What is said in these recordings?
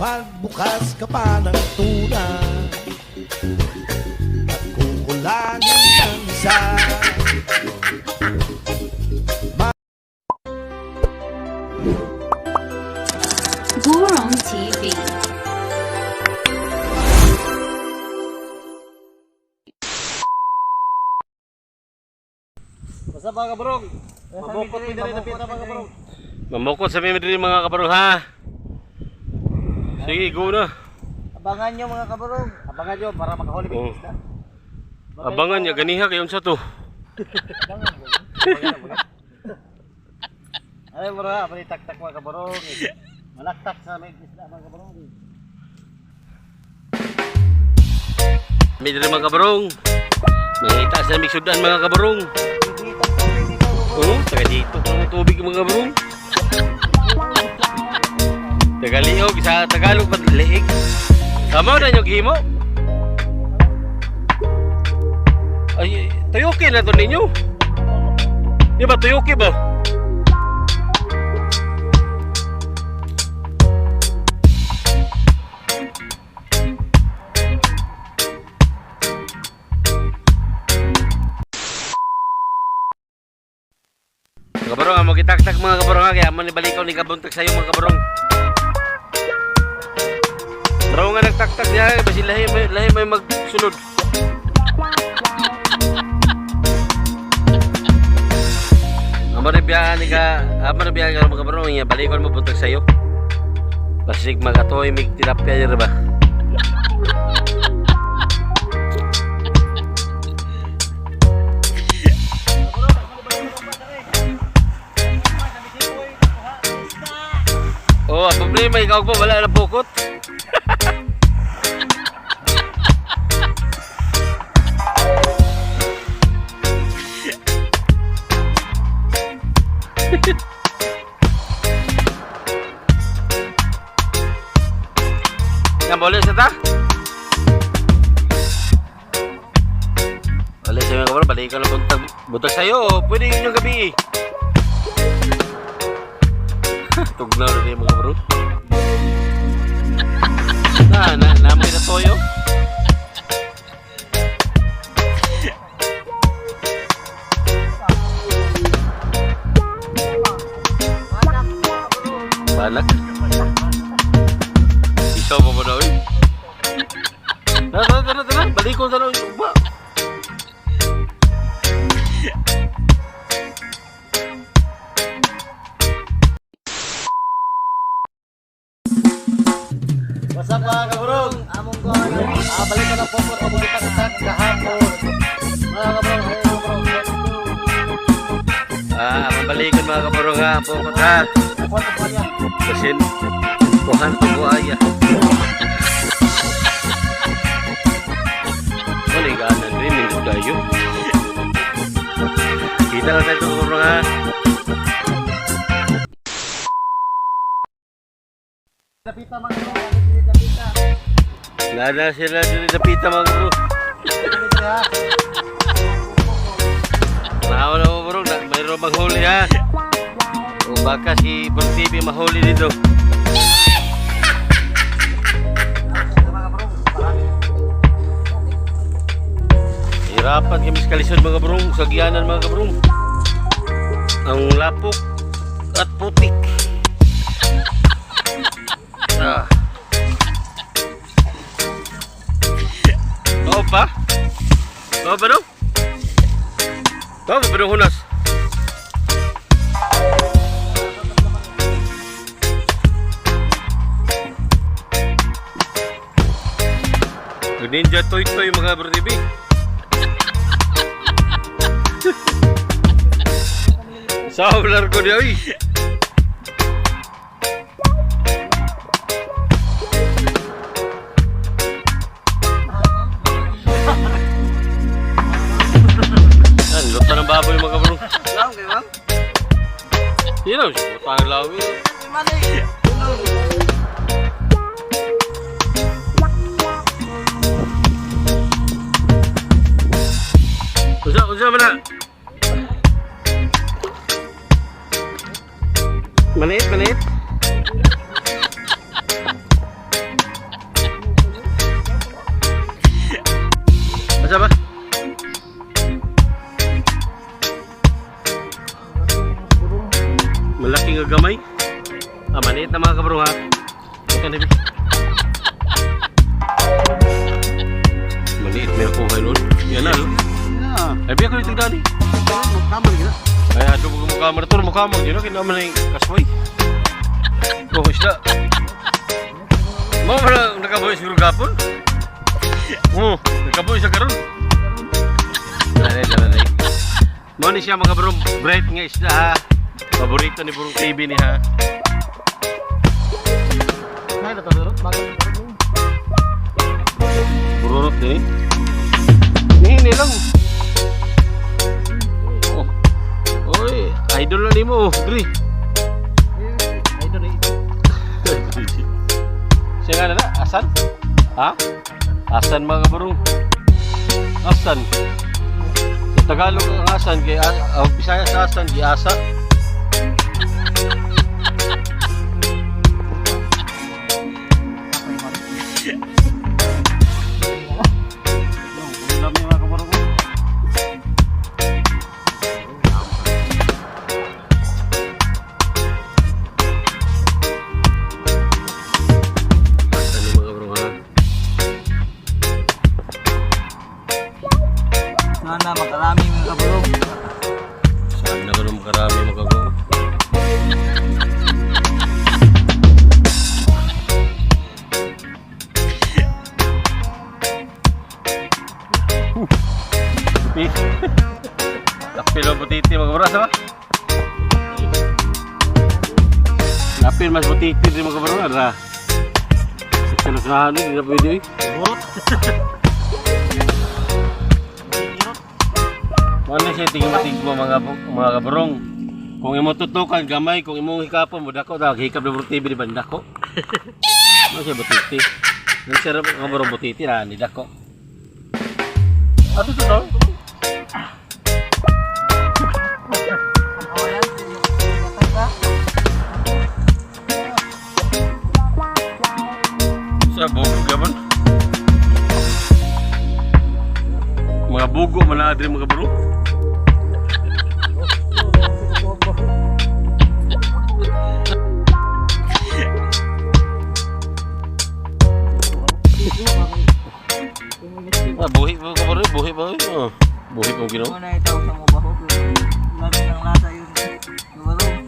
magbukas ka pa ng tuna at kukulangin ng isa. Gurong TV. Basta mga kabarong, mabukot mi diri napita mga kabarong. Mamukot sa mga mga kabarong ha. Sige, go na. Abangan nyo mga kabarong, abangan nyo para makahuli ng isda. Abangan niya, ganiha kayon sa to. Ay bro ha, tak-tak mga kabarong. Malaktak sa may isda mga kabarong. May diri mga kabarong. Mangita sa migsudan mga kabarong. Taga dito ng tubig mga kabarong. Tagaliog sa Tagalog pa liig. Tama na yung himo. Ay, tuyuki na to ninyo. Di ba tuyuki ba? Mga kabarong, amo kitak-tak mga kabarong ha. Kaya amo ni balikaw ni kabuntak sa'yo mga kabarong. Baro nga nagtaktak niya, basi lahi may magsunod. Amo na biyahan ka mga kabarong niya, balikaw mo buntak sa'yo. Basi magatoy, may tilapia niya ba? Oh, ang problema ikaw po, wala na bukot. Yang boleh sa ta? Boleh sa mga kabarong, balik ka na buntag sa'yo. Pwede yung gabi. Tugnaw na rin mga bro. Namoy na toyo. Balak. Isaw pa ba daw eh? Tara. Balik ko sa daw yung uba. What's up mga kabarong? Among ko balik ka ng pokot, among itak-itak kahapon. Mga kabarong, ayun kabarong. Mabalikan mga kabarong ha, pokot ha. Kuhan ko niya. Kasin, kuhan ko buhaya. Maliganan rin, minggu tayo. Kita lang tayo kabarong ha. Napita mga kabarong, napita. Nada sila dito sa pita mga bro. Nahawa na mo bro, mayroon maghuli ha. O baka si Bro TV mahuli dito. Hirapan kami sa kalisod mga bro, sa gianan mga bro. Ang lapok at putik. Ba? Ba ba no? Ba ba no hunas? Ninja toy mga Bro TV. Sablar ko dia oi. Luto ng baboy mga bro. Lang kayo bang? Sino? Tayo lawi. Mana eh? Usa mana? Manit. gamay. Maliit na mga kabarong ha. Ito na maliit meron ko kayo nun. Yan na. Ay biya ko yung tigdani. Kamar gina. Ay ado mo kamar to. Mukamang yun. Kinaman na yung kasway. Oh isda. Mga pala nakaboy siguro gapon. Nakaboy sa karon. Dali. Mo ni siya mga kabarong bright nga isda ha. Paborito ni Burong TV ni ha. Ay, natulurot. Bururot din. Hihini lang. Oh. Oy, idol na nimo, Dri. Idol eh. Siya nga na, asan? Ha? Asan mga kabarong? Asan? Sa Tagalog ang asan, kay Bisaya sa asan, kay asa. Sana makarami mga kabarong. Sana ka naman karami mga kabarong. Lapil ang butiti mga kabarong, sama? Lapil mas butiti din mga kabarong, ada. Sinusunahan din, hindi na pwede eh. Burot. Ano siya tingin matigbo mga kabarong. Kung imo tutukan gamay, kung imo hikapon mo dako, hikap na Burong TV di banda ko. Ano siya butiti? Ang sarap ng kabarong butiti na ni dako. Ato to no? Sa bugo gabon. Mga bugo man na adri mga kabarong. Buhi pa ka ba? Buhi pa. Buhi pa ginawa. Muna itaw sa mga baho. Labi ng lasa yun. Kabarong.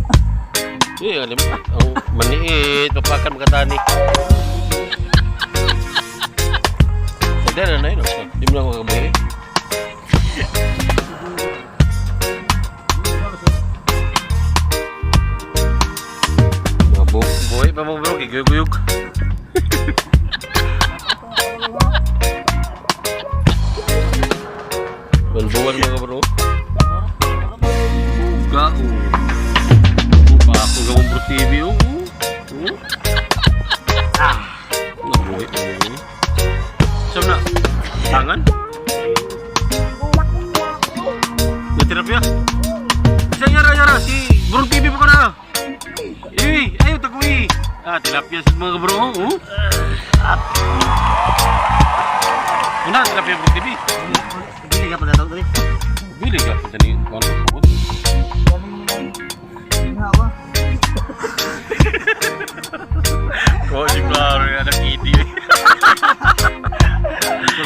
Alam mo. Ang maniit. Papakan makatani. Hindi na yun. Hindi mo lang makabuhi. Buhi pa mga bro. Kiguyog-guyog. Balbuan mga bro. Buga Buga ako gawang Bro TV Nabuhay Saan na? Tangan? Natirapya? Isa yara si Bro TV pa ka na. Ayaw tagoy. Tilapia sa mga bro. Una, tilapia Bro TV. Bili ka pa na ito, Dri. Bili ka pa tani kuan ko. Kok si klaro anak idi.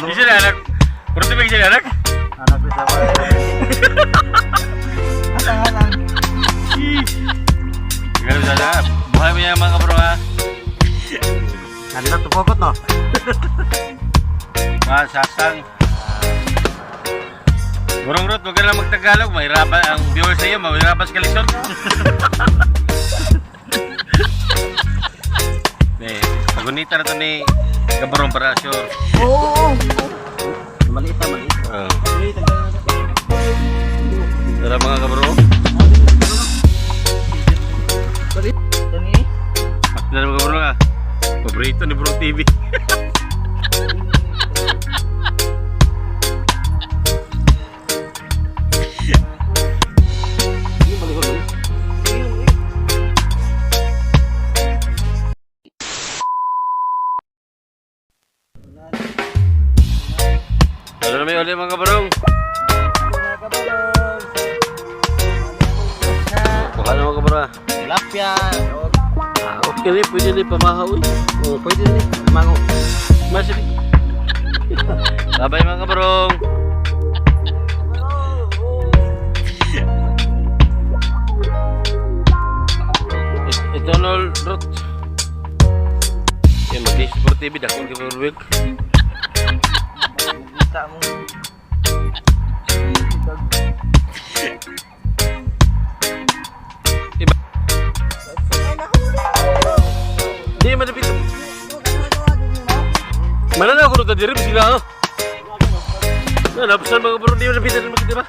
Bisa na anak. Berarti bisa na anak. Anak bisa ba? Atang-atang. Gak bisa na. Buhay mo yan mga bro ha. Kanina tupokot no? Sasang. Burong Rod, huwag ka na magtagalog. Mahirapan ang viewer sa iyo. Mahirapan sa kalisyon. Pagunita na ito ni Kabarong para sure. Oo! Maliit na, maliit. Maliit na. Tara mga Kabarong. Maliit. Ito ni? Pati na mga Kabarong ha. Paborito ni Burong TV. Ano na may ulit mga Kabarong? Kuha na mga Kabarong. Tilapia. kani pwede ni pamahaw eh. Oh, pwede ni. Mango. Mas ni. Bye mga kabarong. Eternal Root. Ya magdi Sport TV dah kung giveaway. Kita mo. Di mana pintu? Mana na ako tadi rin sila ha? Na napusan mga bro di mana pintu di ba?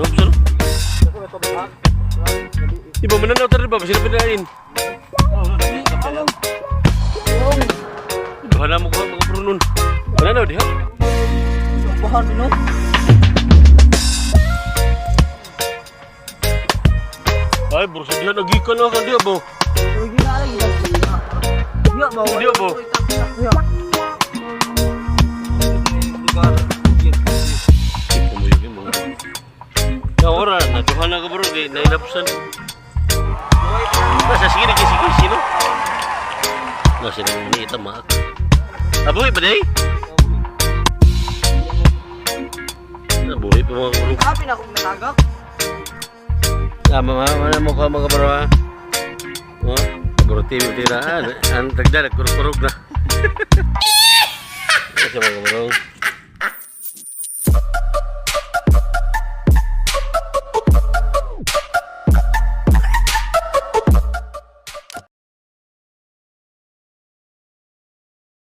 Napusan. Di ba mana na tadi ba sila pindahin? Bahala mo ko mga bro nun. Mana na di ha? Pohon dulu. Ay, bro, dia lagi kan lah kan dia, Bo. Lagi nak lagi. Ya, mau. Dia, Bo. Ya. Ya orang, na Tuhan na bro, di na inapusan. Nasa sige kisi no. Nasa nang ni tama. Aboy ba day? Aboy pa mga bro. Apa na akong natagak? Mana mo ka mga bro ha? Oh, bro TV tira. Ang tagdala kurog na. Kasi mga bro.